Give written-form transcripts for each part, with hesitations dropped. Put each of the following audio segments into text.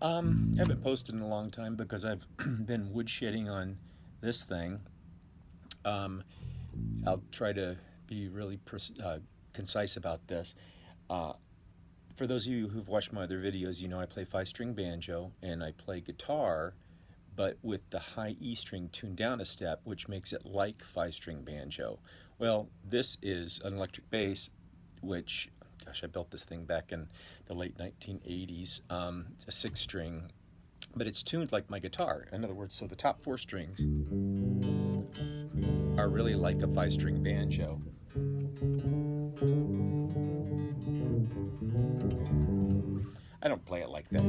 I haven't posted in a long time because I've been woodshedding on this thing. Um, I'll try to be really concise about this. Uh, for those of you who've watched my other videos, you know I play five-string banjo and I play guitar, but with the high E string tuned down a step, which makes it like five-string banjo. Well, this is an electric bass, which, gosh, I built this thing back in the late 1980s. It's a six-string, but it's tuned like my guitar. In other words, so the top four strings are really like a five-string banjo. I don't play it like that.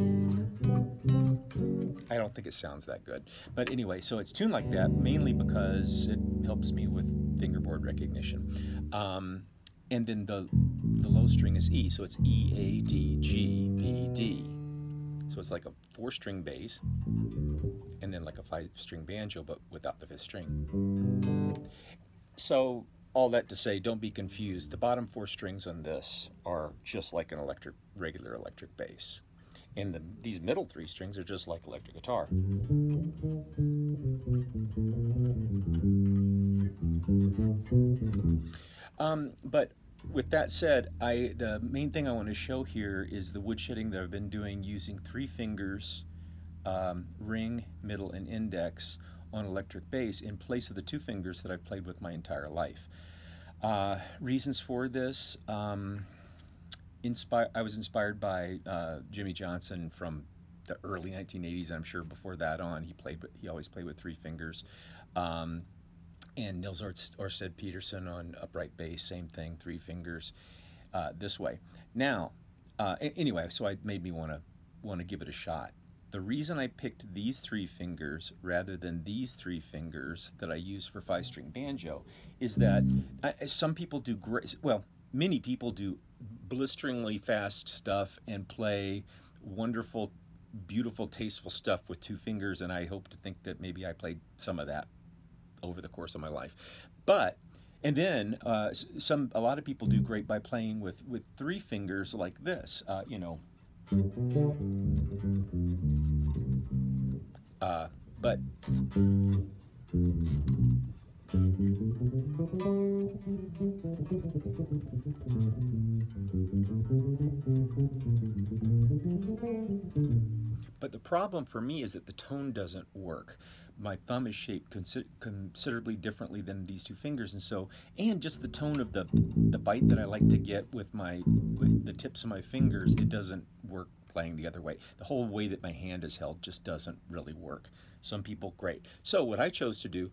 I don't think it sounds that good. But anyway, so it's tuned like that mainly because it helps me with fingerboard recognition. And then the low string is E, so it's E, A, D, G, B, D. So it's like a four-string bass, and then like a five-string banjo, but without the fifth string. So all that to say, don't be confused. The bottom four strings on this are just like an regular electric bass. And these middle three strings are just like electric guitar. But with that said, the main thing I want to show here is the woodshedding that I've been doing using three fingers, ring, middle, and index on electric bass in place of the two fingers that I've played with my entire life. Reasons for this, I was inspired by Jimmy Johnson from the early 1980s. I'm sure before that on, he always played with three fingers. And Nils Orsted Peterson on upright bass, same thing, three fingers this way. Now, anyway, so it made me want to give it a shot. The reason I picked these three fingers rather than these three fingers that I use for five-string banjo is that some people do great, well, many people do blisteringly fast stuff and play wonderful, beautiful, tasteful stuff with two fingers, and I hope to think that maybe I played some of that over the course of my life. And then a lot of people do great by playing with three fingers like this, you know. But the problem for me is that the tone doesn't work. My thumb is shaped considerably differently than these two fingers, and just the tone of the bite that I like to get with the tips of my fingers, it doesn't work playing the other way. The whole way that my hand is held just doesn't really work. Some people, great. So what I chose to do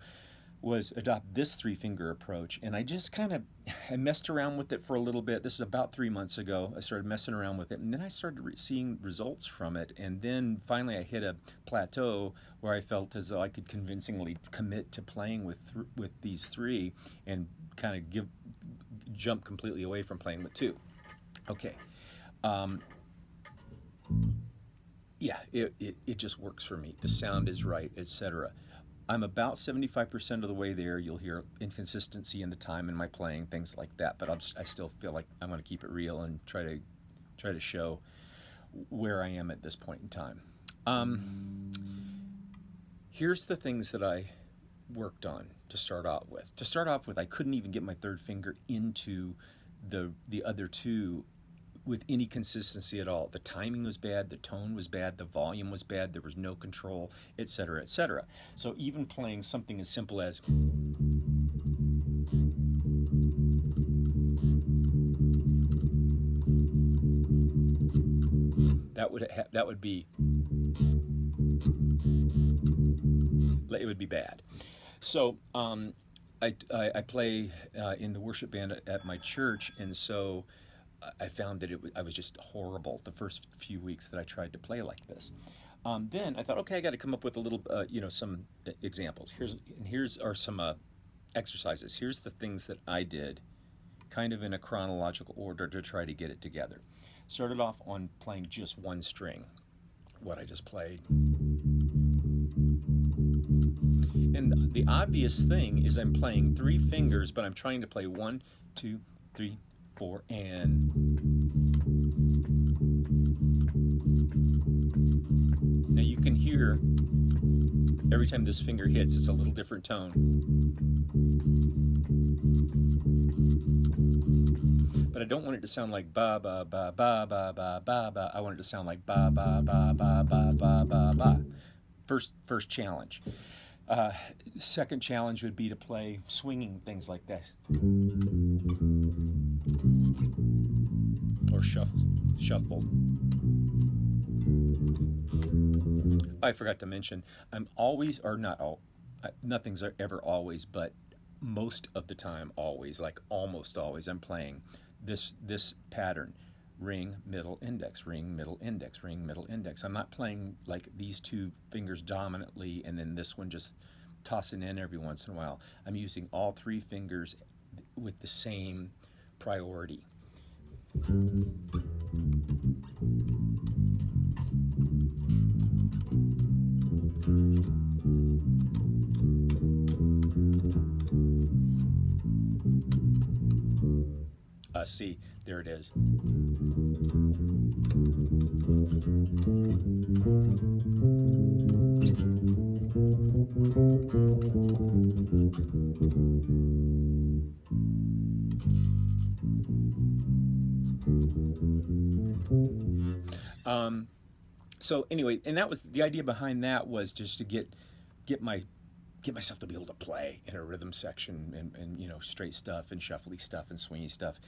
was adopt this three-finger approach, and I just I messed around with it for a little bit. This is about 3 months ago. I started messing around with it, and then I started seeing results from it, and then finally I hit a plateau where I felt as though I could convincingly commit to playing with these three and kind of jump completely away from playing with two. Okay. Yeah, it just works for me. The sound is right, etc. I'm about 75% of the way there. You'll hear inconsistency in the time in my playing, things like that. But I still feel like I'm going to keep it real and try to show where I am at this point in time. Here's the things that I worked on to start off with. To start off with, I couldn't even get my third finger into the other two with any consistency at all. The timing was bad, the tone was bad, the volume was bad, there was no control, etc., etc. So even playing something as simple as that would be bad. So I play in the worship band at my church, and so I found that I was just horrible the first few weeks that I tried to play like this. Then I thought, okay, I got to come up with a little, some examples. Here's are some exercises. Here's the things that I did, kind of in a chronological order to try to get it together. Started off on playing just one string, what I just played. And the obvious thing is I'm playing 3 fingers, but I'm trying to play 1, 2, 3, 4, and. Now you can hear every time this finger hits, it's a little different tone. But I don't want it to sound like ba ba ba ba ba ba ba ba. I want it to sound like ba ba ba ba ba ba ba ba. First challenge. Second challenge would be to play swinging things like this, or shuffled. I forgot to mention, I'm always, or not all, nothing's ever always, but most of the time always, like almost always, I'm playing this pattern: ring, middle, index, ring, middle, index, ring, middle, index. I'm not playing like these 2 fingers dominantly and then this one just tossing in every once in a while. I'm using all 3 fingers with the same priority. See, there it is. So anyway, and that was the idea behind that, was just to get myself to be able to play in a rhythm section, and you know, straight stuff and shuffly stuff and swingy stuff,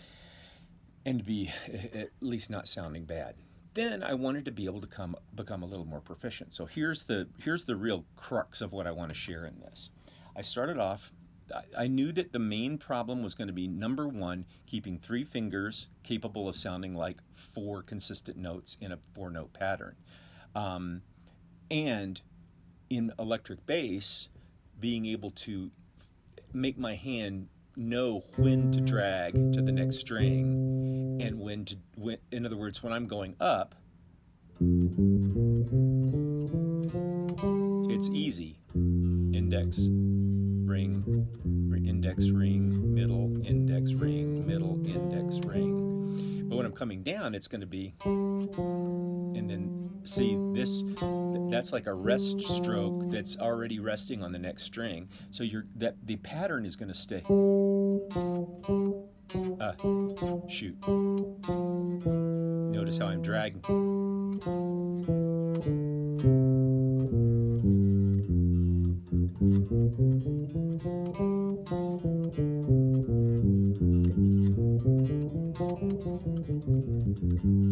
and to be at least not sounding bad. Then I wanted to be able to become a little more proficient. So here's the real crux of what I want to share in this. I started off, I knew that the main problem was going to be, number 1, keeping 3 fingers capable of sounding like 4 consistent notes in a 4-note pattern. And in electric bass, being able to make my hand know when to drag to the next string, and when, in other words, when I'm going up, it's easy. Index, ring, index, ring, middle, index, ring, middle, index, ring. But when I'm coming down, it's going to be, and then see this, that's like a rest stroke that's already resting on the next string. So the pattern is going to stay. Shoot. Notice how I'm dragging.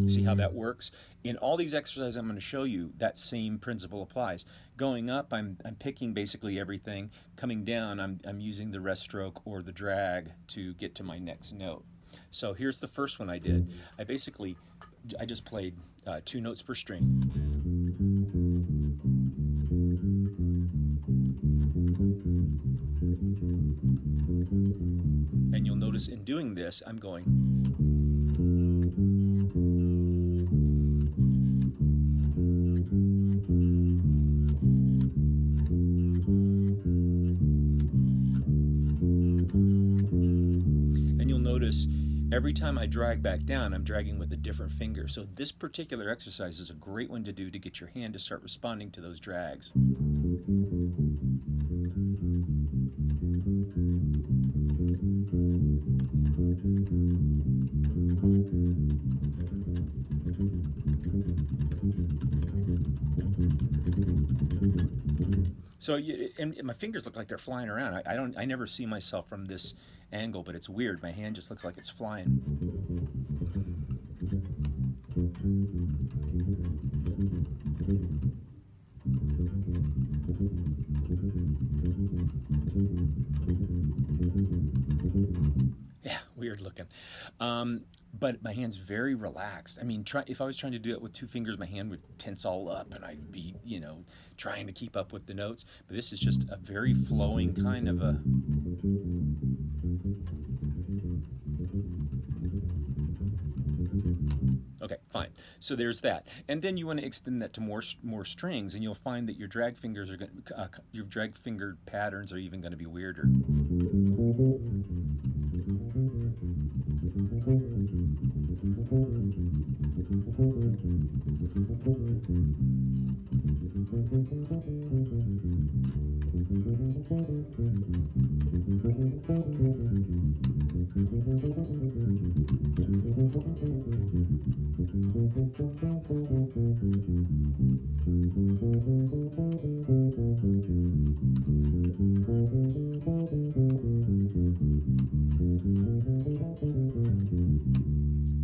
See how that works? In all these exercises I'm going to show you, that same principle applies. Going up, I'm picking basically everything. Coming down, I'm using the rest stroke or the drag to get to my next note. So here's the first one I did. I just played 2 notes per string. And you'll notice in doing this, I'm going. And you'll notice every time I drag back down, I'm dragging with a different finger. So this particular exercise is a great one to do to get your hand to start responding to those drags. So, and my fingers look like they're flying around. I never see myself from this angle, but it's weird. My hand just looks like it's flying. Yeah, weird looking. But my hand's very relaxed. I mean, if I was trying to do it with 2 fingers, my hand would tense all up and I'd be, trying to keep up with the notes. But this is just a very flowing kind of a... Okay. Okay, fine. So there's that, and then you want to extend that to more strings, and you'll find that your drag fingers are going your drag finger patterns are even going to be weirder.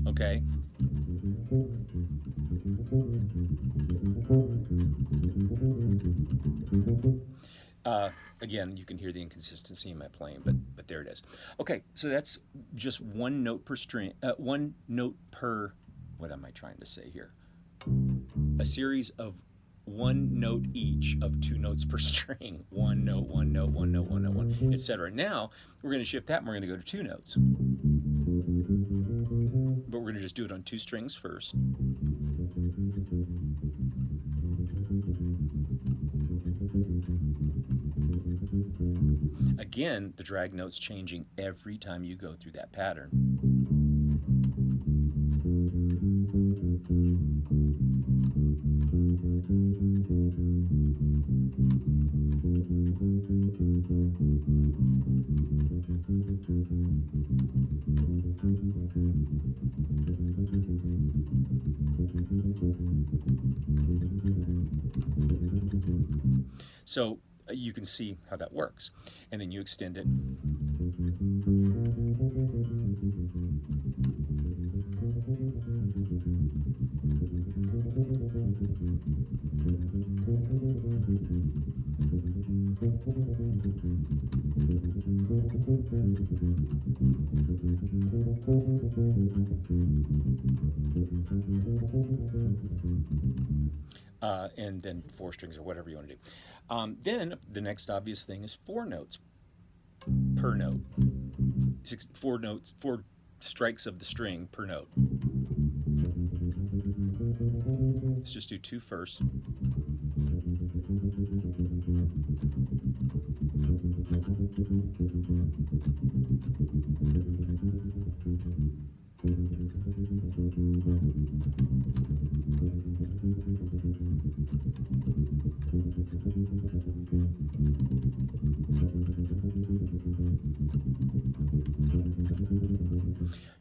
Okay. Again, you can hear the inconsistency in my playing, but there it is. Okay, so that's just one note per string, one note per. What am I trying to say here? A series of one note each of 2 notes per string. One note, one note, one note, one note, one, etc. Now we're going to shift that, and we're going to go to 2 notes. But we're going to just do it on 2 strings first. Again, the drag note's changing every time you go through that pattern. So you can see how that works. And then you extend it. And then 4 strings or whatever you want to do. Then the next obvious thing is 4 notes per note. 4 notes, 4 strikes of the string per note. Let's just do 2 first.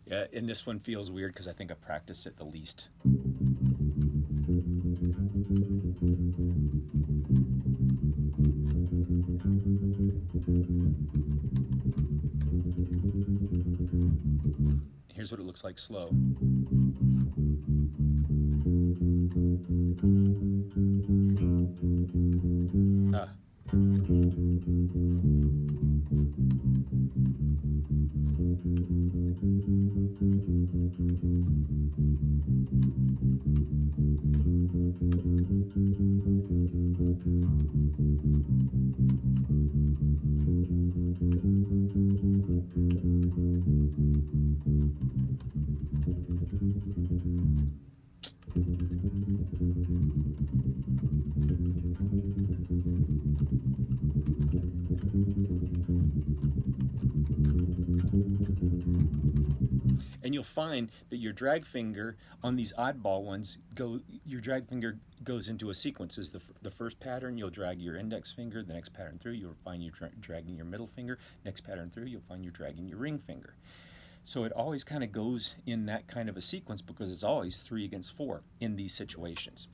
Yeah, and this one feels weird because I think I practiced it the least. Here's what it looks like slow. And you'll find that your drag finger on these oddball ones your drag finger goes into a sequence. Is the first pattern, you'll drag your index finger. The next pattern through, you'll find you're dragging your middle finger. Next pattern through, you'll find you're dragging your ring finger. So it always kind of goes in that kind of a sequence because it's always 3 against 4 in these situations.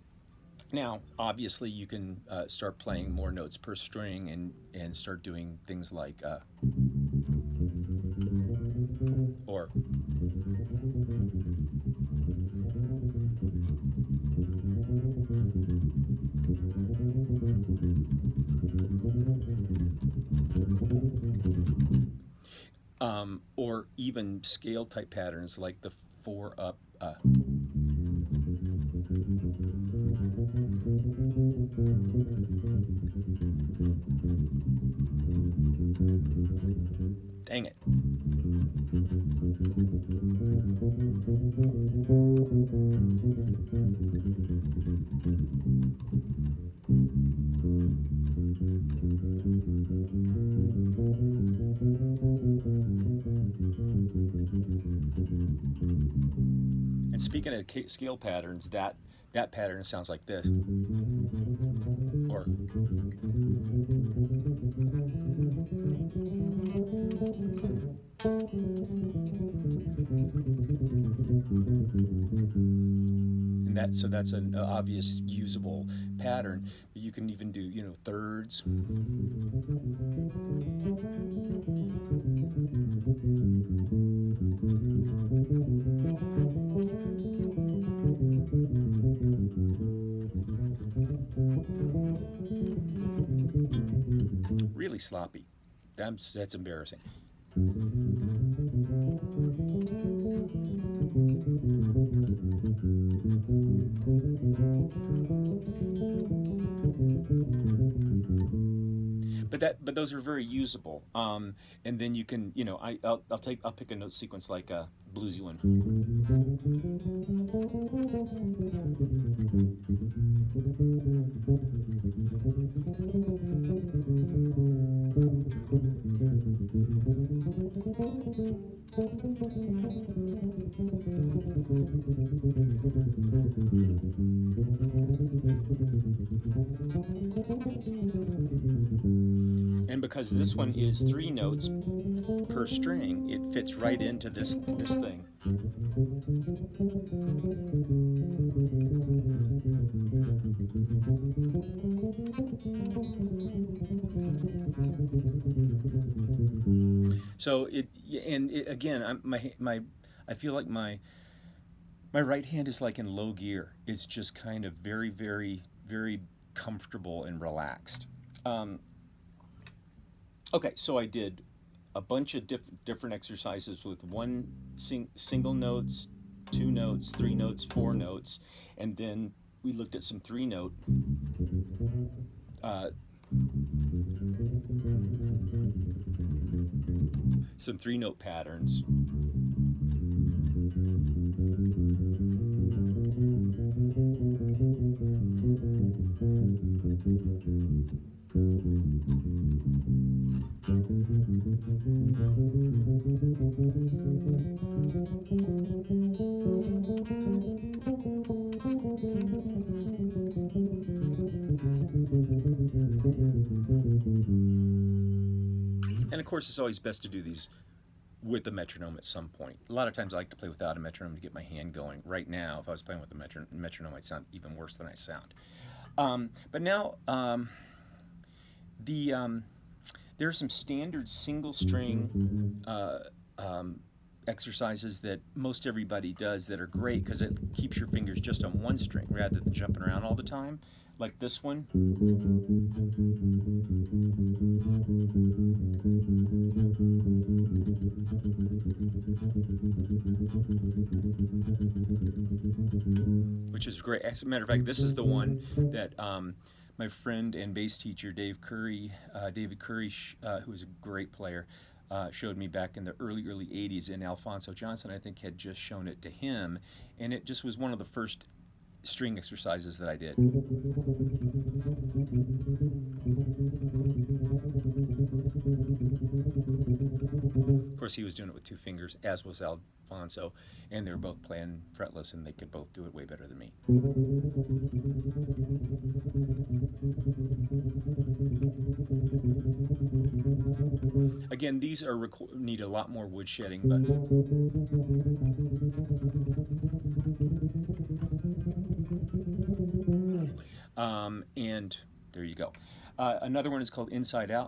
Now, obviously, you can start playing more notes per string and start doing things like or or even scale type patterns like the 4 up. Dang it. And speaking of scale patterns, that pattern sounds like this. Or and so that's an obvious usable pattern. But you can even do, you know, thirds. Really sloppy. That's embarrassing. But those are very usable. And then you can, you know, I'll pick a note sequence like a bluesy one. And because this one is 3 notes per string, it fits right into this thing. So again, I feel like my right hand is like in low gear. It's just kind of very, very, very comfortable and relaxed. Okay, so I did a bunch of different exercises with single notes, 2 notes, 3 notes, 4 notes, and then we looked at some 3-note patterns. And of course, it's always best to do these with the metronome at some point. A lot of times I like to play without a metronome to get my hand going. Right now, if I was playing with a metronome, I'd sound even worse than I sound. But now, there are some standard single string exercises that most everybody does that are great because it keeps your fingers just on one string rather than jumping around all the time, like this one. Which is great. As a matter of fact, this is the one that my friend and bass teacher David Curry, who was a great player, showed me back in the early 80s, and Alphonso Johnson, I think, had just shown it to him, and it just was one of the first string exercises that I did. Of course, he was doing it with 2 fingers, as was Alphonso, and they were both playing fretless, and they could both do it way better than me. Again, these need a lot more wood shedding, but and there you go. Another one is called Inside Out,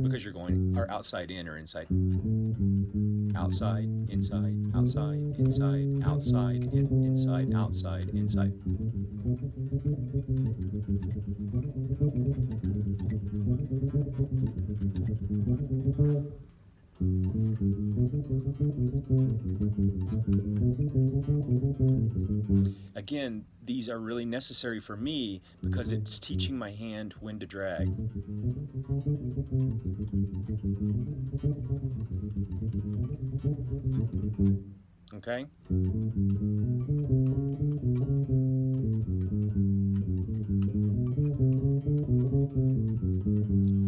because you're going outside in or inside. Outside, inside, outside, inside, outside, inside, outside, inside. Again, these are really necessary for me because it's teaching my hand when to drag. Okay?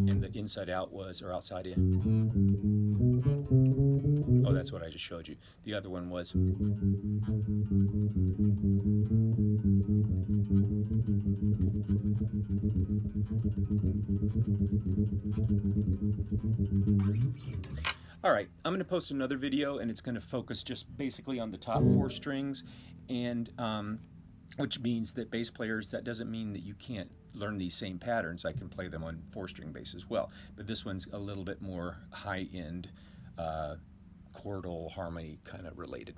And the inside out was, or outside in. Oh, that's what I just showed you. The other one was. All right, I'm going to post another video, and it's going to focus just basically on the top 4 strings, and which means that bass players, that doesn't mean that you can't learn these same patterns. I can play them on 4-string bass as well, but this one's a little bit more high-end chordal harmony kind of related.